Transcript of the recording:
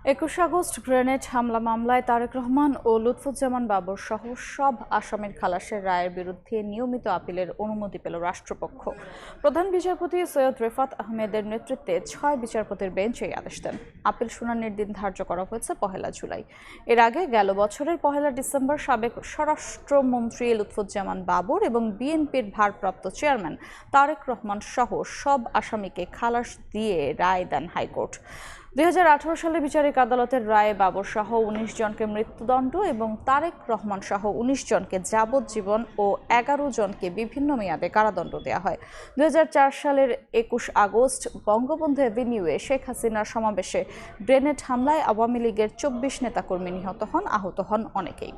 ২১ August grenade হামলা মামলায় তারেক রহমান ও লুৎফুজ্জামান বাবর সহ সব আসামির খালাসের রায়ের বিরুদ্ধে নিয়মিত আপিলের অনুমতি পেল রাষ্ট্রপক্ষ। প্রধান বিচারপতি সৈয়দ রেফাত আহমেদের নেতৃত্বে ৬ বিচারপতির বেঞ্চ এই আদেশ দেন। আপিল শুনানির দিন ধার্য করা হয়েছে ১ জুলাই। এর আগে গেল বছরের ১ ডিসেম্বর সাবেক স্বরাষ্ট্রমন্ত্রী লুৎফুজ্জামান বাবর এবং বিএনপির ভারপ্রাপ্ত চেয়ারম্যান তারেক রহমান সহ সব আসামিকে খালাস দিয়ে রায় দেন হাইকোর্ট। ২০১৮ সালে বিচারিক আদালতের রায়ে বাবর সহ ১৯ জনকে মৃত্যুদণ্ড এবং তারেক রহমান সহ ১৯ জনকে যাবজ্জীবন ও ১১ জনকে বিভিন্ন মেয়াদে কারাদণ্ড দেওয়া হয়। ২০০৪ সালের ২১ আগস্ট বঙ্গবন্ধু এভিনিউয়ে শেখ হাসিনার সমাবেশে গ্রেনেড হামলায় আওয়ামী লীগের ২৪ নেতাকর্মী নিহত হন, আহত হন অনেকেই।